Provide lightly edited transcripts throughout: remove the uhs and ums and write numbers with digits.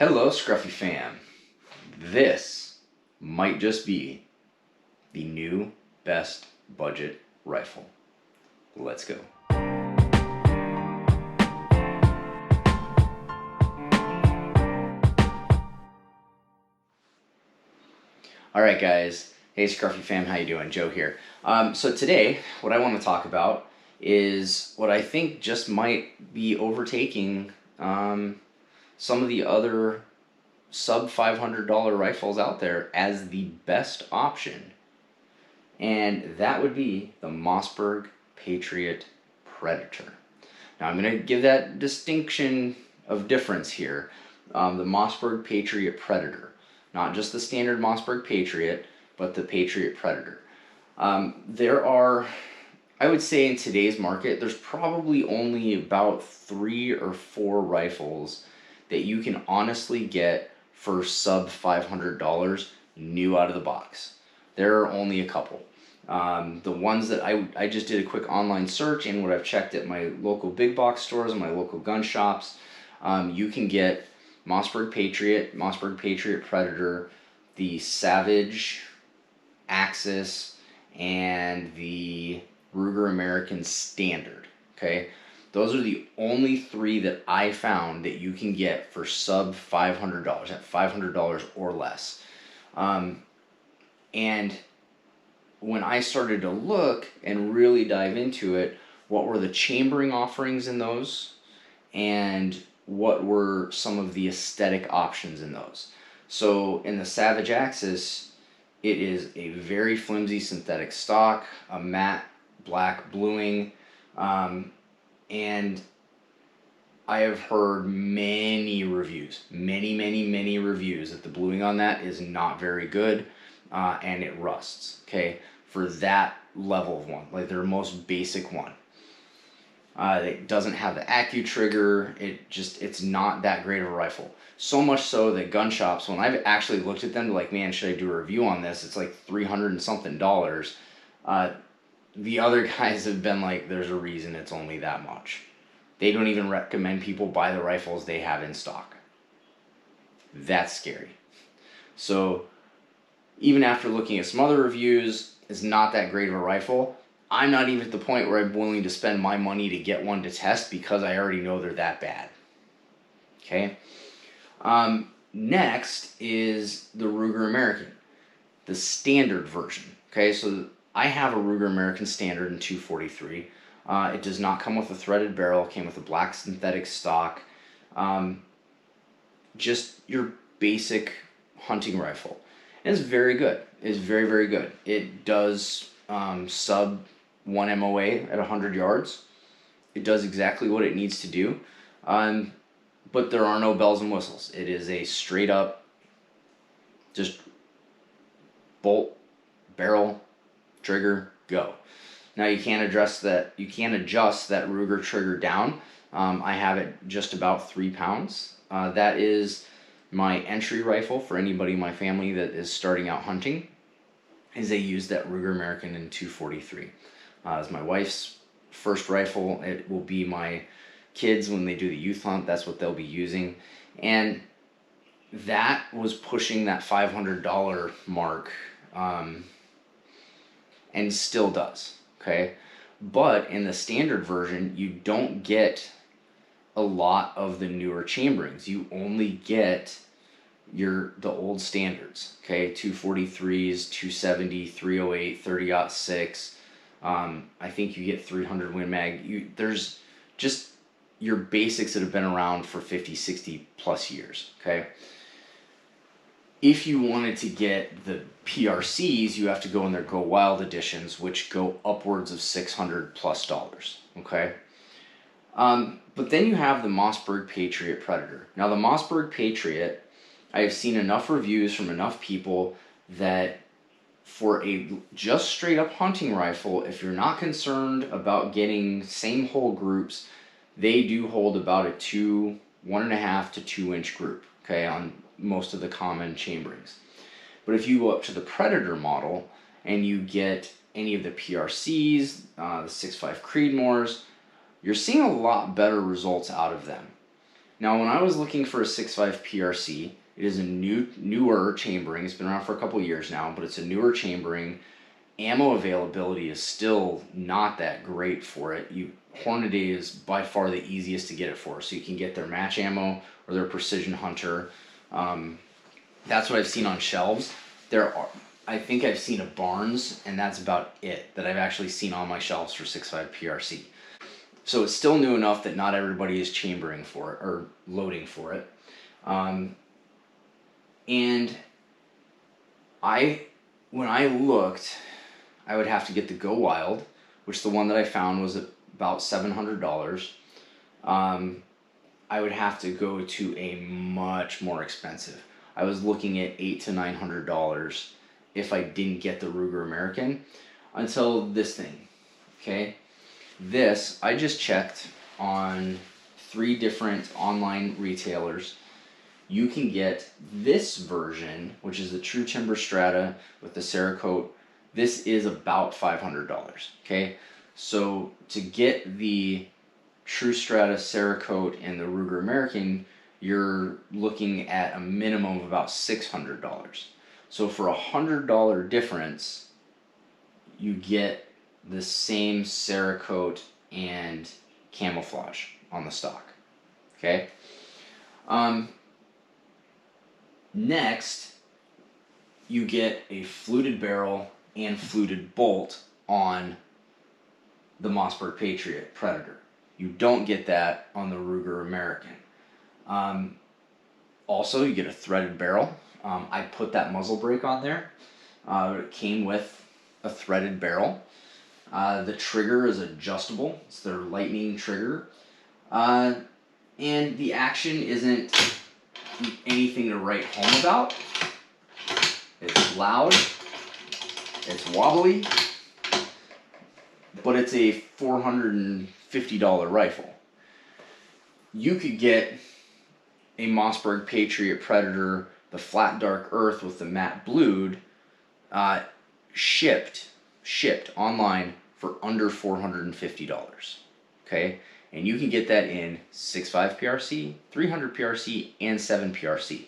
Hello, Scruffy fam. This might just be the new best budget rifle. Let's go. All right, guys. Hey, Scruffy fam, how you doing? Joe here. So today, what I want to talk about is what I think just might be overtaking some of the other sub $500 rifles out there as the best option, and that would be the Mossberg Patriot Predator. Now I'm going to give that distinction of difference here. The Mossberg Patriot Predator, not just the standard Mossberg Patriot, but the Patriot Predator. There are, I would say in today's market, there's probably only about 3 or 4 rifles that you can honestly get for sub $500 new out of the box. There are only a couple. The ones that I just did a quick online search and what I've checked at my local big box stores and my local gun shops, you can get Mossberg Patriot, Mossberg Patriot Predator, the Savage Axis, and the Ruger American Standard. Okay, those are the only 3 that I found that you can get for sub $500, at $500 or less. And when I started to look and really dive into it, what were the chambering offerings in those, and what were some of the aesthetic options in those. So in the Savage Axis, it is a very flimsy synthetic stock, a matte black bluing, and I have heard many reviews, many reviews that the bluing on that is not very good, and it rusts, okay, for that level of one, like their most basic one. It doesn't have the AccuTrigger, it's not that great of a rifle. So much so that gun shops, when I've actually looked at them, like, man, should I do a review on this? It's like $300 and something. The other guys have been like, there's a reason it's only that much. They don't even recommend people buy the rifles they have in stock. That's scary. So even after looking at some other reviews, it's not that great of a rifle. I'm not even at the point where I'm willing to spend my money to get one to test because I already know they're that bad. Okay. Next is the Ruger American, the standard version. Okay, so I have a Ruger American Standard in 243. It does not come with a threaded barrel. It came with a black synthetic stock. Just your basic hunting rifle. And it's very good. It's very good. It does sub 1 MOA at 100 yards. It does exactly what it needs to do. But there are no bells and whistles. It is a straight up just bolt, barrel, trigger, go. Now you can't adjust that Ruger trigger down. I have it just about 3 pounds. That is my entry rifle for anybody in my family that is starting out hunting, is they use that Ruger American in 243. As my wife's first rifle, it will be my kids when they do the youth hunt. That's what they'll be using, and that was pushing that $500 mark, and still does. Okay, but in the standard version, you don't get a lot of the newer chamberings. You only get the old standards. Okay, 243s, 270, 308, 30-06. I think you get 300 Win Mag. There's just your basics that have been around for 50, 60 plus years. Okay. If you wanted to get the PRCs, you have to go in their Go Wild editions, which go upwards of $600 plus. Okay. But then you have the Mossberg Patriot Predator. Now the Mossberg Patriot, I have seen enough reviews from enough people that for a just straight up hunting rifle, if you're not concerned about getting same hole groups, they do hold about a 1.5 to 2 inch group, okay, on most of the common chamberings. But if you go up to the Predator model and you get any of the PRCs, the 6.5 Creedmoors, you're seeing a lot better results out of them. Now, when I was looking for a 6.5 PRC, it is a newer chambering. It's been around for a couple years now, but it's a newer chambering. Ammo availability is still not that great for it. Hornady is by far the easiest to get it for, so you can get their match ammo or their precision hunter. That's what I've seen on shelves. I think I've seen a Barnes, and that's about it that I've actually seen on my shelves for 6.5 PRC. So it's still new enough that not everybody is chambering for it or loading for it. And when I looked, I would have to get the Go Wild, which the one that I found was about $700. I would have to go to a much more expensive. I was looking at $800 to $900 if I didn't get the Ruger American until this thing. Okay, this I just checked on 3 different online retailers. You can get this version, which is the True Timber Strata with the Cerakote. This is about $500. Okay, so to get the True Strata, Cerakote, and the Ruger American, you're looking at a minimum of about $600. So for $100 difference, you get the same Cerakote and camouflage on the stock. Okay. Next, you get a fluted barrel and fluted bolt on the Mossberg Patriot Predator. You don't get that on the Ruger American. Also, you get a threaded barrel. I put that muzzle brake on there. It came with a threaded barrel. The trigger is adjustable. It's their Lightning trigger. And the action isn't anything to write home about. It's loud. It's wobbly. But it's a $450 rifle. You could get a Mossberg Patriot Predator, the flat dark earth with the matte blued, shipped online for under $450. Okay, and you can get that in 6.5 PRC, 300 PRC, and 7 PRC.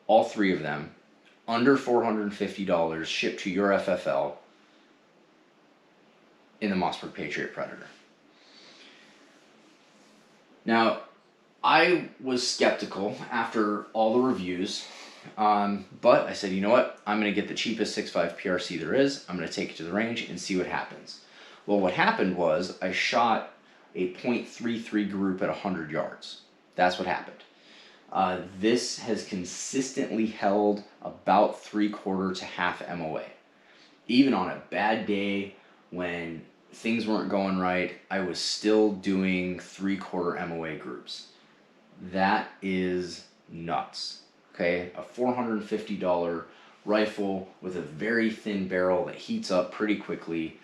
All 3 of them under $450 shipped to your FFL in the Mossberg Patriot Predator. Now, I was skeptical after all the reviews, but I said, you know what? I'm going to get the cheapest 6.5 PRC there is. I'm going to take it to the range and see what happens. Well, what happened was I shot a .33 group at 100 yards. That's what happened. This has consistently held about 3/4 to half MOA. Even on a bad day when things weren't going right, I was still doing 3/4 MOA groups. That is nuts. Okay, a $450 rifle with a very thin barrel that heats up pretty quickly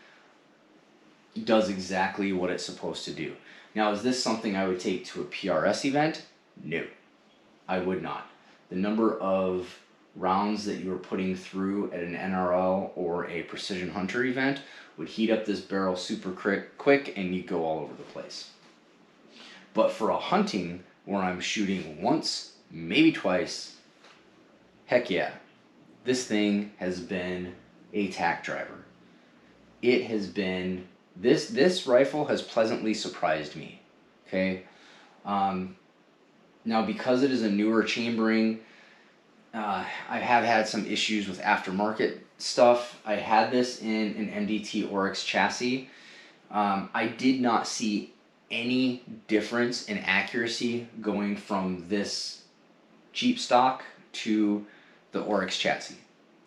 does exactly what it's supposed to do. Now, is this something I would take to a PRS event? No, I would not. The number of rounds that you were putting through at an NRL or a Precision Hunter event would heat up this barrel super quick and you go all over the place. But for a hunting where I'm shooting once, maybe twice, heck yeah, this thing has been a tack driver. It has been, this rifle has pleasantly surprised me. Okay, now because it is a newer chambering, I have had some issues with aftermarket stuff. I had this in an MDT Oryx chassis. I did not see any difference in accuracy going from this Jeep stock to the Oryx chassis.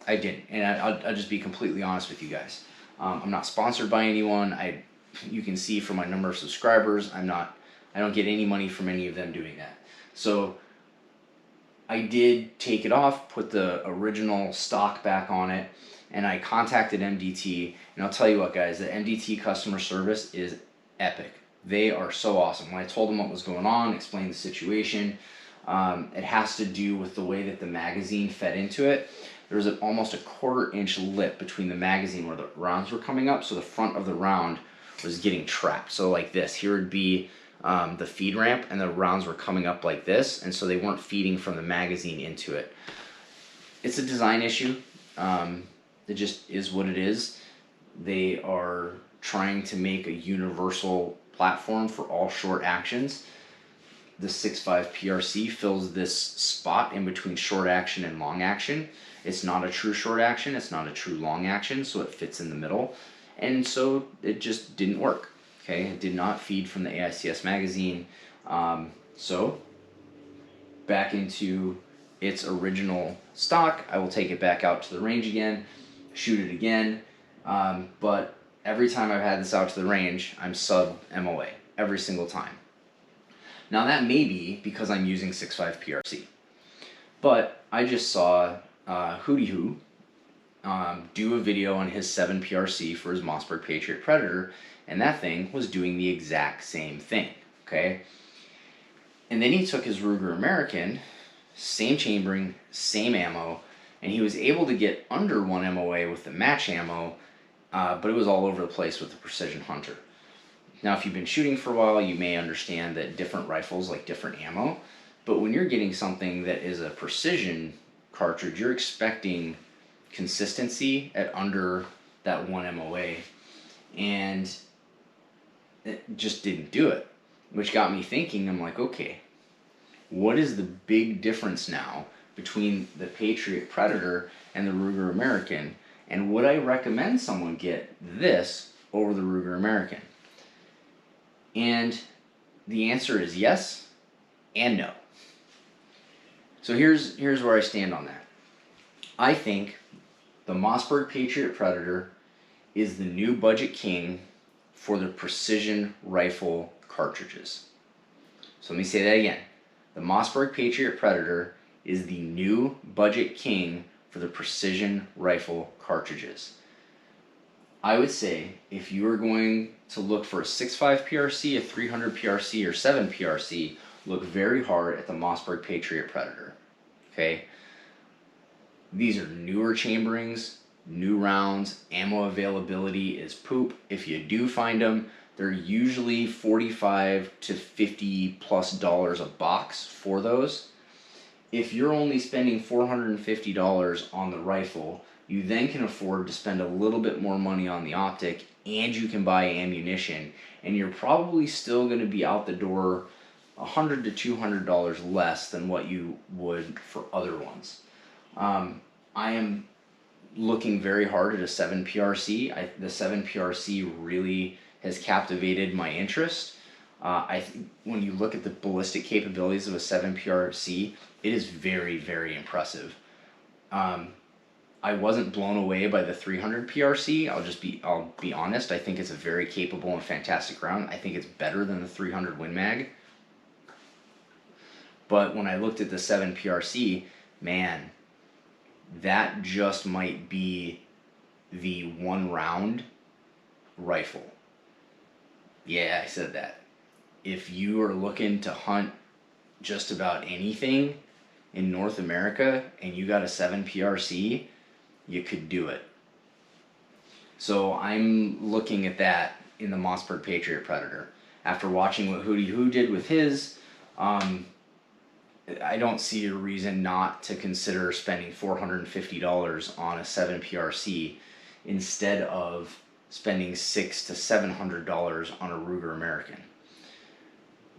I didn't, and I'll just be completely honest with you guys. I'm not sponsored by anyone. You can see from my number of subscribers, I don't get any money from any of them doing that. So I did take it off, put the original stock back on it, and I contacted MDT. And I'll tell you what, guys, the MDT customer service is epic. They are so awesome. When I told them what was going on, explained the situation, it has to do with the way that the magazine fed into it. There was almost a 1/4 inch lip between the magazine where the rounds were coming up, so the front of the round was getting trapped. So like this, here would be the feed ramp, and the rounds were coming up like this, and so they weren't feeding from the magazine into it. It's a design issue. It just is what it is. They are trying to make a universal platform for all short actions. The 6.5 PRC fills this spot in between short action and long action. It's not a true short action, it's not a true long action, so it fits in the middle. And so it just didn't work. Okay, it did not feed from the AICS magazine. So back into its original stock, I will take it back out to the range again, shoot it again. But every time I've had this out to the range, I'm sub MOA every single time. Now that may be because I'm using 6.5 PRC, but I just saw Hootie Hoo do a video on his 7 PRC for his Mossberg Patriot Predator, and that thing was doing the exact same thing, okay? And then he took his Ruger American, same chambering, same ammo, and he was able to get under 1 MOA with the match ammo, but it was all over the place with the Precision Hunter. Now, if you've been shooting for a while, you may understand that different rifles like different ammo, but when you're getting something that is a precision cartridge, you're expecting consistency at under that 1 MOA, and it just didn't do it, which got me thinking. I'm like, okay, what is the big difference now between the Patriot Predator and the Ruger American, and would I recommend someone get this over the Ruger American? And the answer is yes and no. So here's where I stand on that. I think the Mossberg Patriot Predator is the new budget king for the precision rifle cartridges. So let me say that again. The Mossberg Patriot Predator is the new budget king for the precision rifle cartridges. I would say if you are going to look for a 6.5 PRC, a 300 PRC, or 7 PRC, look very hard at the Mossberg Patriot Predator. Okay? These are newer chamberings, new rounds, ammo availability is poop. If you do find them, they're usually $45 to $50+ a box for those. If you're only spending $450 on the rifle, you then can afford to spend a little bit more money on the optic, and you can buy ammunition, and you're probably still going to be out the door $100 to $200 less than what you would for other ones. I am looking very hard at a 7 PRC. The 7 PRC really has captivated my interest. When you look at the ballistic capabilities of a 7 PRC, it is very, very impressive. I wasn't blown away by the 300 PRC. I'll be honest. I think it's a very capable and fantastic round. I think it's better than the 300 Win Mag. But when I looked at the 7 PRC, man, that just might be the one round rifle. Yeah, I said that. If you are looking to hunt just about anything in North America and you got a 7 PRC, you could do it. So I'm looking at that in the Mossberg Patriot Predator. After watching what Hootie Hoo did with his, I don't see a reason not to consider spending $450 on a 7 PRC instead of spending $600 to $700 on a Ruger American,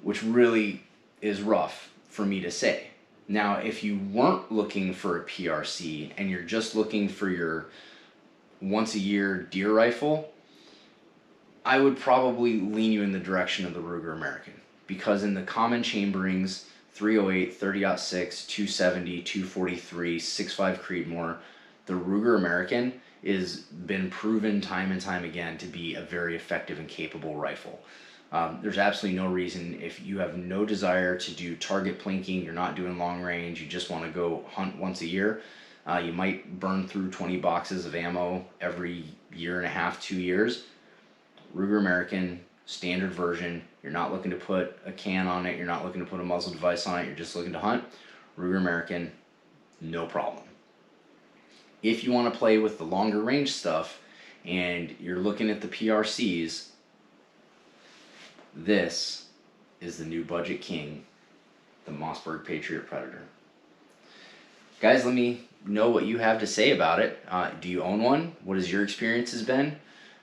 which really is rough for me to say. Now, if you weren't looking for a PRC and you're just looking for your once-a-year deer rifle, I would probably lean you in the direction of the Ruger American, because in the common chamberings, 308, 30-06, 270, 243, 6.5 Creedmoor, the Ruger American is been proven time and time again to be a very effective and capable rifle. There's absolutely no reason, if you have no desire to do target plinking, you're not doing long range, you just want to go hunt once a year, you might burn through 20 boxes of ammo every year and a half, 2 years. Ruger American, standard version, you're not looking to put a can on it, you're not looking to put a muzzle device on it, you're just looking to hunt. Ruger American, no problem. If you want to play with the longer range stuff and you're looking at the PRCs, this is the new budget king, the Mossberg Patriot Predator. Guys, let me know what you have to say about it. Do you own one? What has your experiences been?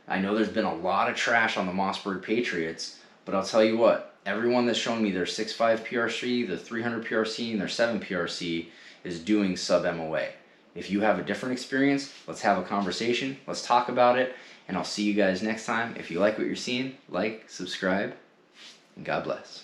I know there's been a lot of trash on the Mossberg Patriots, but I'll tell you what, everyone that's shown me their 6.5 PRC, the 300 PRC, and their 7 PRC is doing sub MOA. If you have a different experience, let's have a conversation, let's talk about it, and I'll see you guys next time. If you like what you're seeing, like, subscribe, and God bless.